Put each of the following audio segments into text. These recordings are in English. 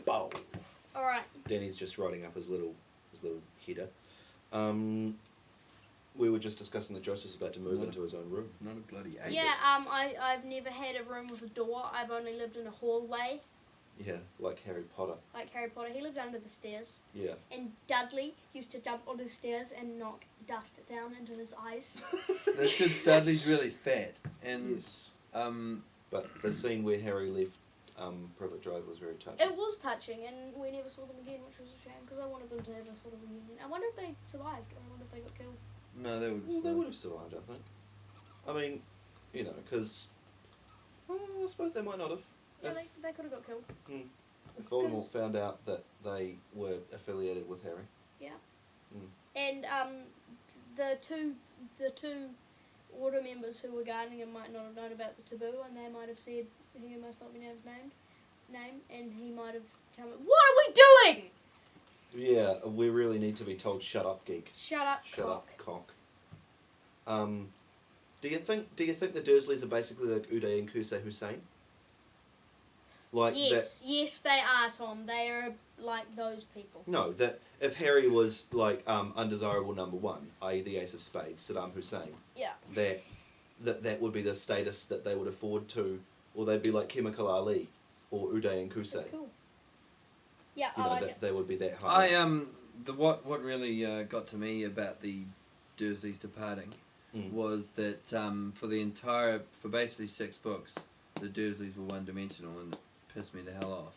Bow. Alright. Danny's just writing up his little header. We were just discussing that Joseph's about to move into his own room. It's not a bloody ape. Yeah, I've never had a room with a door. I've only lived in a hallway. Yeah, like Harry Potter. Like Harry Potter. He lived under the stairs. Yeah. And Dudley used to jump on the stairs and knock dust down into his eyes. That's because Dudley's really fat. And, Yes. But the scene where Harry left Privet Drive was very touching. It was touching, and we never saw them again, which was a shame, because I wanted them to have a sort of reunion. I wonder if they survived, or I wonder if they got killed. no, they would Well, they would have survived, I think. I mean, you know, because I suppose they might not have. Yeah, they could have got killed. If Voldemort found out that they were affiliated with Harry. Yeah. Mm. And the two order members who were guarding him might not have known about the taboo, and they might have said he must not be named name, and he might have come. What are we doing? Yeah, we really need to be told, "Shut up, geek." Shut up, Shut cock. up, cock. Do you think the Dursleys are basically like Uday and Kusei Hussein? Like Yes, yes, they are, Tom. They are like those people. No, that if Harry was like undesirable number one, i.e. the Ace of Spades, Saddam Hussein. Yeah. That would be the status that they would afford to, or they'd be like Chemical Ali, or Uday and Kusei. That's cool. Yeah, You I know, like that it. they would be that high. what really got to me about the Dursleys departing was that for basically 6 books, the Dursleys were one-dimensional and it pissed me the hell off.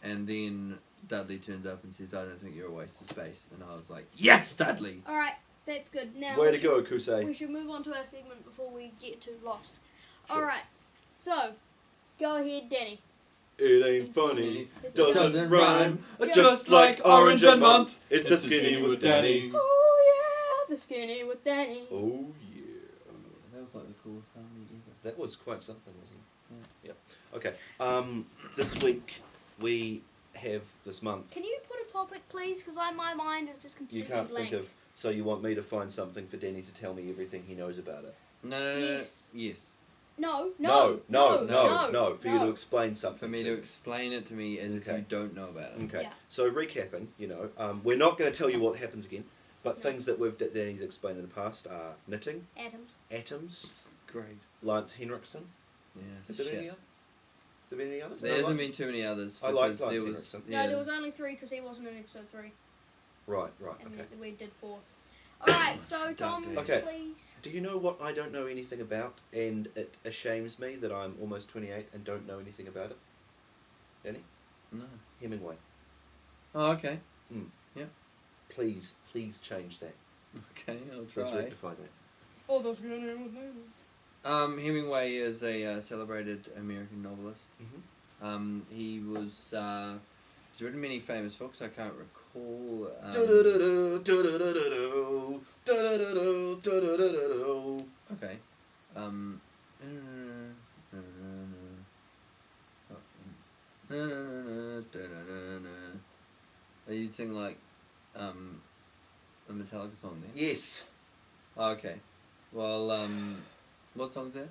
And then Dudley turns up and says, "I don't think you're a waste of space," and I was like, "Yes, Dudley!" All right, that's good. Now Way to go, Kusei. we should move on to our segment before we get too lost. Sure. All right, so go ahead, Danny. It ain't funny, It doesn't rhyme, just like orange and month. It's the skinny with Danny. Oh yeah, the skinny with Danny. Oh yeah. That was like the coolest harmony ever. That was quite something, wasn't it? Yeah. Okay. This week we have this month. Can you put a topic, please? Because my mind is just You completely can't blank. think of. So you want me to find something for Danny to tell me everything he knows about it? No. Yes. Yes. No. No. For you to explain something. For me to explain it to me as if Okay. you don't know about it. Okay. Yeah. So recapping, we're not going to tell you what happens again, but No. things that Danny's explained in the past are knitting, atoms, Great. Lance Henriksen. Yeah. Have there been any Shit. others? Have there been any others? There No, hasn't like- been too many others. I like because Lance there was, Henriksen. yeah. No, there was only 3 because he wasn't in episode 3, Right, and okay. we did 4. All right, so Tom, Okay. please. Do you know what I don't know anything about, and it ashames me that I'm almost 28 and don't know anything about it? Danny? No. Hemingway. Oh, okay. Please change that. Okay, I'll Please try. rectify that. Oh, that's your name with me. Hemingway is a celebrated American novelist. Mm-hmm. He's written many famous books. I can't recall. Okay. You'd sing like a Metallica song there? Yes. Oh, okay. Well, what song's that?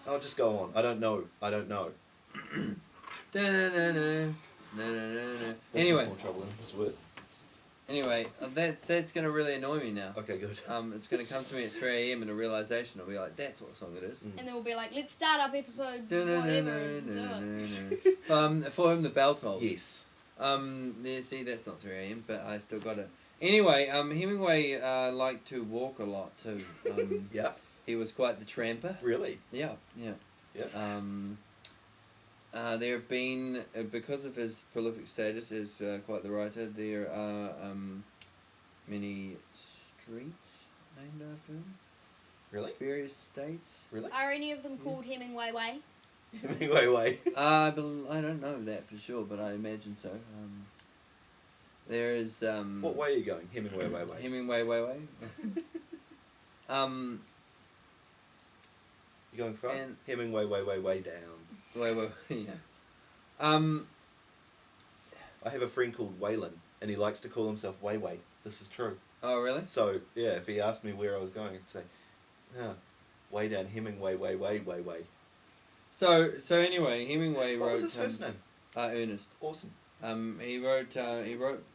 I'll just go on. I don't know. Anyway. More trouble than it's worth. Anyway, that's going to really annoy me now. Okay, good. It's going to come to me at 3 a.m. and a realization. I'll be like, that's what song it is. And then we'll be like, let's start up episode whatever and do it. For whom the bell tolls. Yes. Yeah, see, that's not 3 a.m., but I still got it. Anyway, Hemingway liked to walk a lot too. Yeah. He was quite the tramper. Really? Yeah. There have been, because of his prolific status as quite the writer, there are many streets named after him. Really? Various states. Really? Are any of them called Hemingway Way? Hemingway Way. I don't know that for sure, but I imagine so. There is... What way are you going? Hemingway Way. Hemingway Way. You going far? And- Hemingway Way down. Way, yeah. I have a friend called Waylon, and he likes to call himself Way. This is true. Oh, really? So, yeah, if he asked me where I was going, I'd say, way down Hemingway Way. So anyway, Hemingway wrote... What was his first name? Ernest. Awesome. He wrote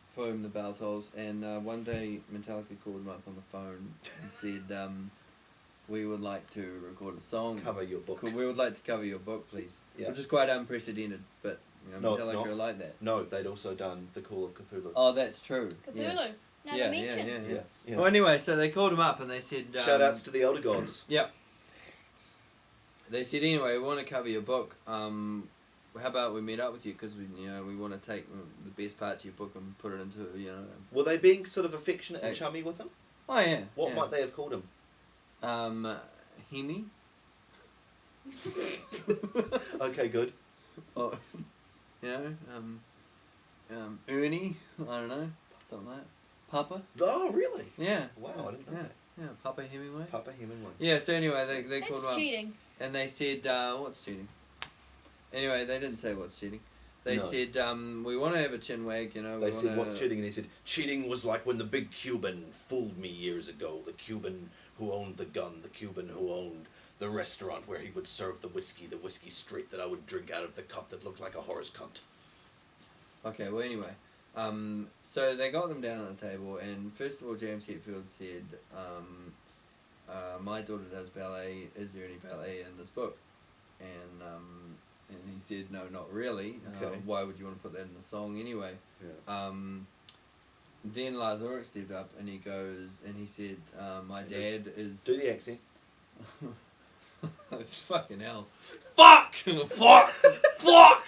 for him the Bell Tolls, and one day Metallica called him up on the phone and said, "We would like to record a song. Cover your book. We would like to cover your book, please." Yeah. Which is quite unprecedented, but No, it's Metallica not. are like that. No, they'd also done The Call of Cthulhu. Oh, that's true. Cthulhu. Yeah. Now Yeah, they mention. Yeah. Well, anyway, so they called him up and they said... Shout outs to the Elder Gods. Yep. They said, anyway, we want to cover your book. How about we meet up with you, because we want to take the best parts of your book and put it into, Were they being sort of affectionate and Hey. chummy with him? Oh, yeah. What might they have called him? Hemi? Okay, good. Oh, Ernie? I don't know. Something like that. Papa? Oh, really? Yeah. Wow, I didn't know that. Yeah, Papa Hemingway. Papa Hemingway. Yeah, so anyway, they called him That's up. cheating. And they said, what's cheating? Anyway, they didn't say what's cheating. They No. said, we want to have a chin wag, They said, what's cheating? And he said, cheating was like when the big Cuban fooled me years ago. The Cuban who owned the gun, the Cuban who owned the restaurant where he would serve the whiskey straight that I would drink out of the cup that looked like a horse cunt. Okay, well, anyway. So they got them down on the table, and first of all, James Hetfield said, my daughter does ballet. Is there any ballet in this book? And he said, no, not really. Okay. Why would you want to put that in the song anyway? Yeah. Then Lars Ulrich stepped up, and he goes, and he said, my dad is... Do the accent. It's fucking hell. Fuck! Fuck! Fuck!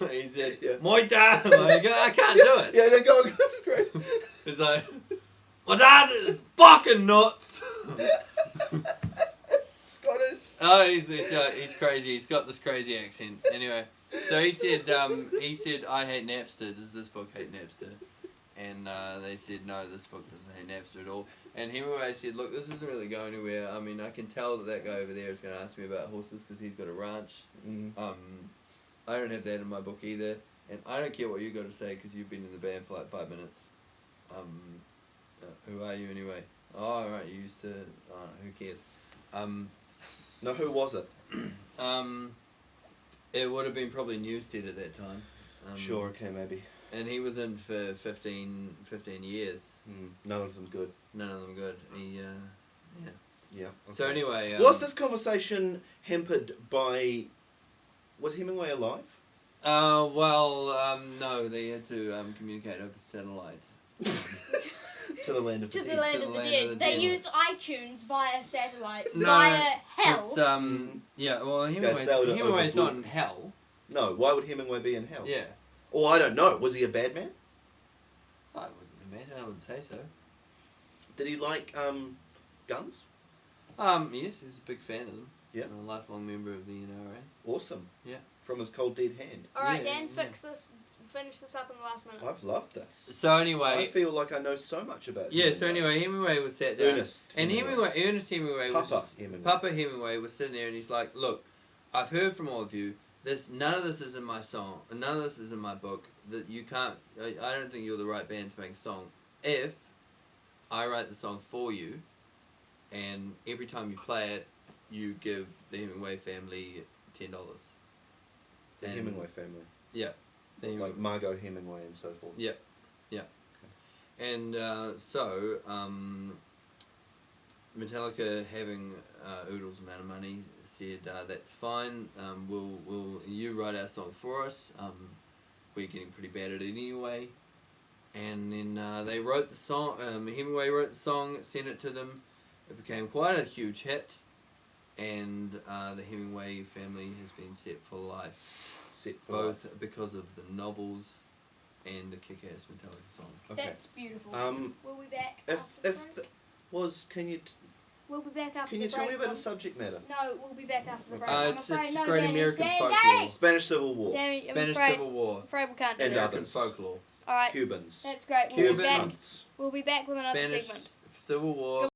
He said, Yeah. my dad... I can't do it. Yeah, no, go on, that's great. It's like, my dad is fucking nuts! Scottish. Oh, he's crazy. He's got this crazy accent. Anyway, so he said, I hate Napster. Does this book hate Napster? And they said, no, this book doesn't hate Napster at all. And Hemingway said, look, this isn't really going anywhere. I mean, I can tell that guy over there is going to ask me about horses because he's got a ranch. Mm. I don't have that in my book either. And I don't care what you got to say because you've been in the band for like 5 minutes. Who are you anyway? Oh, right, you used to... Oh, who cares? No, who was it? It would have been probably Newstead at that time. Sure, okay, maybe. And he was in for 15 years. None of them good. None of them good. Yeah. Yeah. Okay. So anyway... was this conversation hampered by... Was Hemingway alive? No, they had to communicate over satellite. To the land of To the the dead. land of the dead. They dead. used iTunes via satellite. No, via hell. Yeah, well, Hemingway's sailed over not blue. in hell. No, why would Hemingway be in hell? Yeah. Oh, I don't know. Was he a bad man? I wouldn't imagine. I wouldn't say so. Did he like guns? Yes, he was a big fan of them. Yeah. And a lifelong member of the NRA. Awesome. Yeah. From his cold dead hand. Alright, Yeah, Dan, yeah. finish this up in the last minute. I've loved this. So I anyway... feel like I know so much about Yeah, Hemingway. so anyway, Hemingway was sat down. Ernest And Ernest Hemingway was Papa just... Hemingway. Papa Hemingway was sitting there and he's like, look, I've heard from all of you. None of this is in my song. None of this is in my book. That you can't... I don't think you're the right band to make a song. If I write the song for you, and every time you play it, you give the Hemingway family $10. The And- Hemingway family. Yeah. Like Margot Hemingway and so forth. Yeah. Yeah. And so, Metallica, having Oodle's amount of money, said that's fine. You write our song for us. We're getting pretty bad at it anyway. And then they wrote the song. Hemingway wrote the song, sent it to them. It became quite a huge hit, and the Hemingway family has been set for life. Set for Both life. because of the novels and the kick-ass Metallica song. Okay. That's beautiful. We'll be back If after the break. We'll be back after can the you tell me break. about the subject matter? No, we'll be back after the break. It's I'm afraid. No, great Danny, American Danny, folklore. Danny! Spanish Civil War. Danny, I'm Spanish afraid, Civil War. afraid we can't do And this. others. American folklore. Alright, Cubans. that's great. We'll be back. Cubans. We'll be back with another Spanish segment. Civil War.